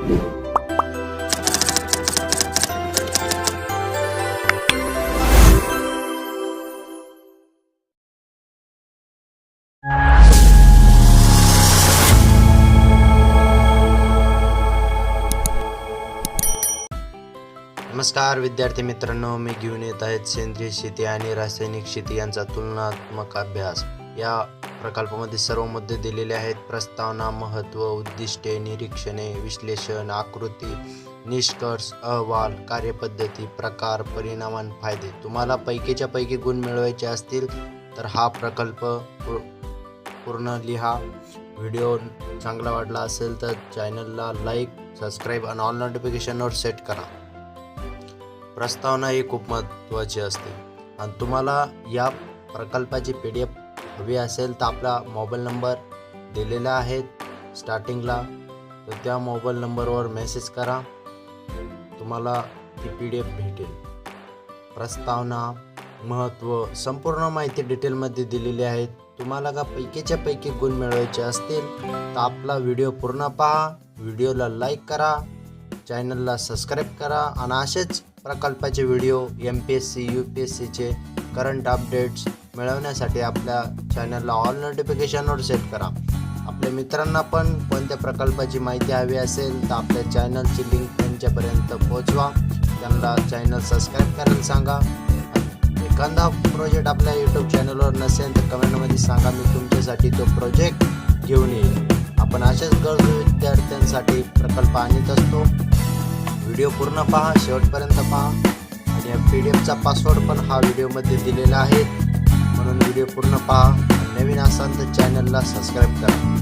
नमस्कार विद्यार्थी मित्रांनो, मी घेऊन येत आहेत सेंद्रिय शेती आणि रासायनिक शेती यांचा तुलनात्मक अभ्यास. या प्रकल्पामध्ये सर्व मुद्दे दिलेले आहेत. प्रस्तावना, महत्त्व, उद्दिष्टे, निरीक्षणे, विश्लेषण, आकृती, निष्कर्ष, अहवाल, कार्यपद्धती, प्रकार, परिणाम आणि फायदे. तुम्हाला पैकीच्या पैकी गुण मिळवायचे असतील तर हा प्रकल्प पूर्ण लिहा. व्हिडिओ चांगला वाटला असेल तर चॅनलला लाईक, सबस्क्राईब आणि ऑल नोटिफिकेशनवर सेट करा. प्रस्तावना ही खूप महत्त्वाची असते आणि तुम्हाला या प्रकल्पाची PDF हवी असेल तर आपला मोबाईल नंबर दिलेला आहे स्टार्टिंगला, तर त्या मोबाईल नंबरवर मेसेज करा, तुम्हाला ती PDF भेटेल. प्रस्तावना, महत्त्व, संपूर्ण माहिती डिटेलमध्ये दिलेली आहे. तुम्हाला का पैकीच्या पैकी गुण मिळवायचे असतील तर आपला व्हिडिओ पूर्ण पहा, व्हिडिओला लाईक करा, चॅनलला सबस्क्राईब करा आणि असेच प्रकल्पाचे व्हिडिओ MPSC UPSCचे करंट अपडेट्स मिळवण्यासाठी आपल्या चॅनलला ऑल नोटिफिकेशनवर सेट करा. आपल्या मित्रांना पण कोणत्या प्रकल्पाची माहिती हवी असेल तर आपल्या चॅनलची लिंक त्यांच्यापर्यंत पोहोचवा, त्यांना चॅनल सबस्क्राईब करायला सांगा. एखादा प्रोजेक्ट आपल्या यूट्यूब चॅनलवर नसेल तर कमेंटमध्ये सांगा, मी तुमच्यासाठी तो प्रोजेक्ट घेऊन येईल. आपण अशाच गरजू विद्यार्थ्यांसाठी प्रकल्प आणत असतो. व्हिडिओ पूर्ण पहा, शेवटपर्यंत पहा आणि या PDFचा पासवर्ड पण हा व्हिडिओमध्ये दिलेला आहे, म्हणून व्हिडिओ पूर्ण पहा. नवीन असाल तर चॅनलला सबस्क्राईब करा.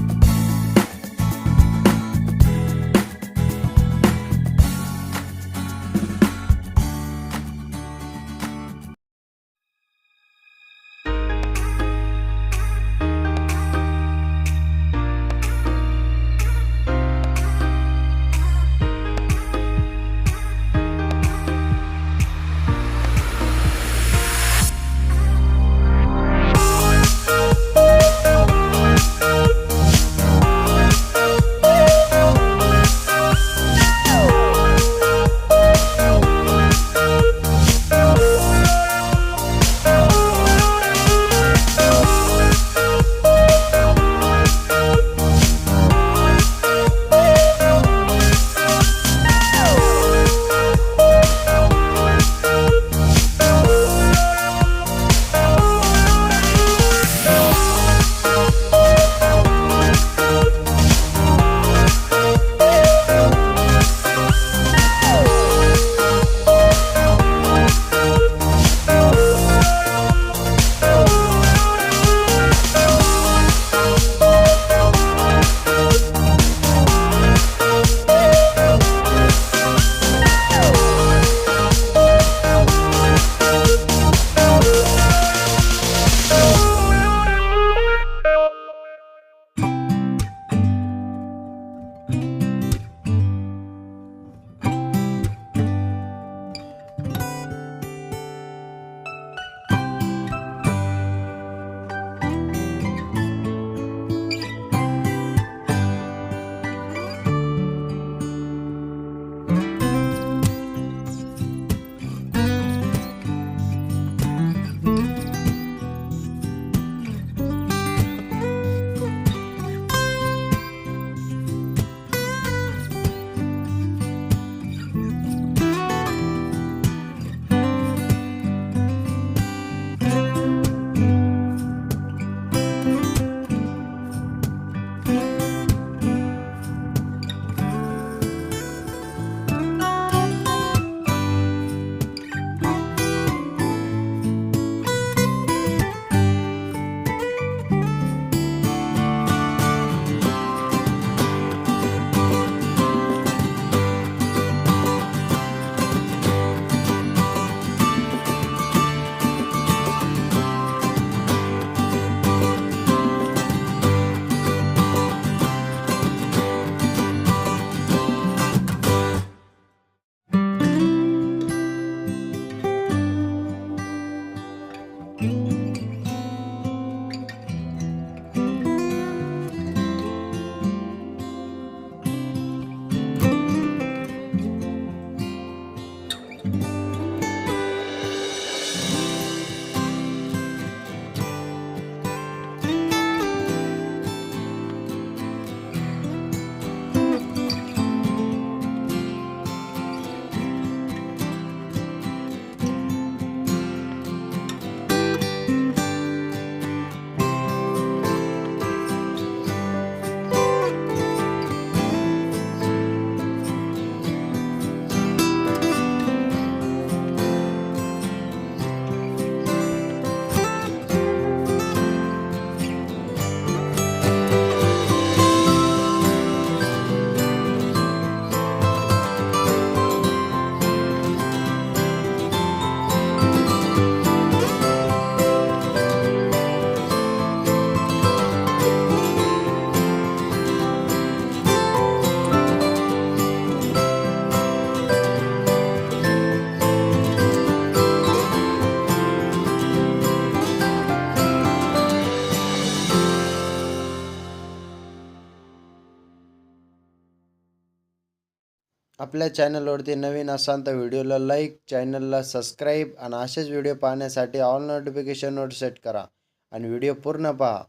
आपल्या चॅनलवरती नवीन असाल तर व्हिडिओला लाईक, चॅनलला सबस्क्राईब आणि असेच व्हिडिओ पाहण्यासाठी ऑल नोटिफिकेशनवर सेट करा आणि व्हिडिओ पूर्ण पहा.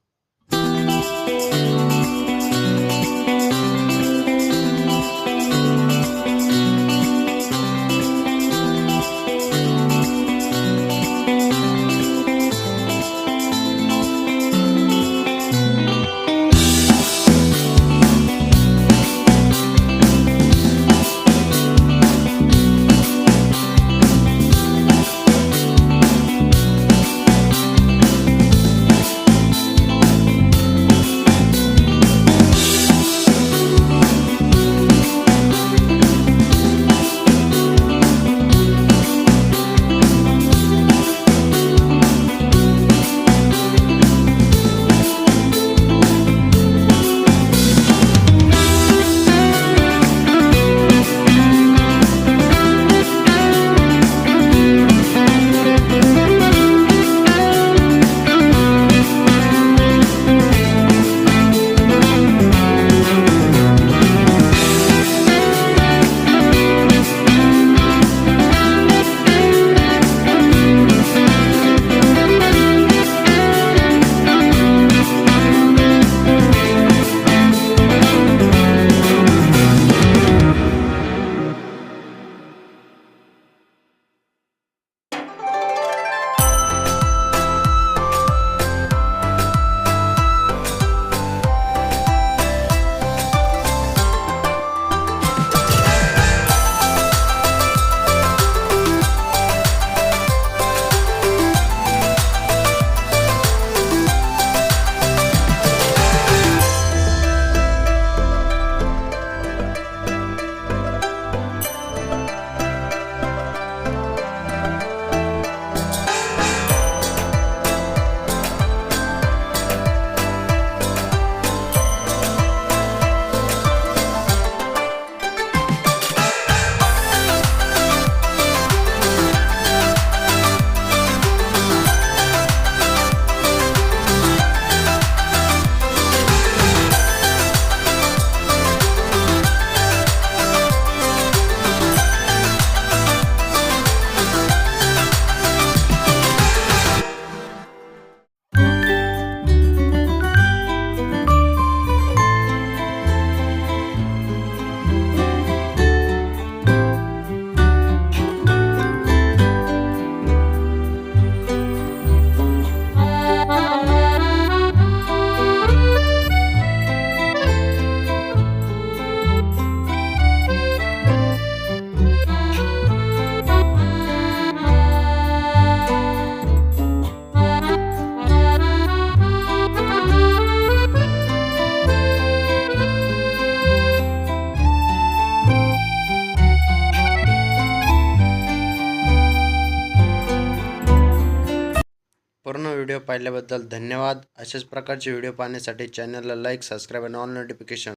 पूर्ण व्हिडिओ पाहिल्याबद्दल धन्यवाद. अशाच प्रकारचे व्हिडिओ पाहण्यासाठी चॅनलला लाईक, सबस्क्राईब आणि ऑल नोटिफिकेशन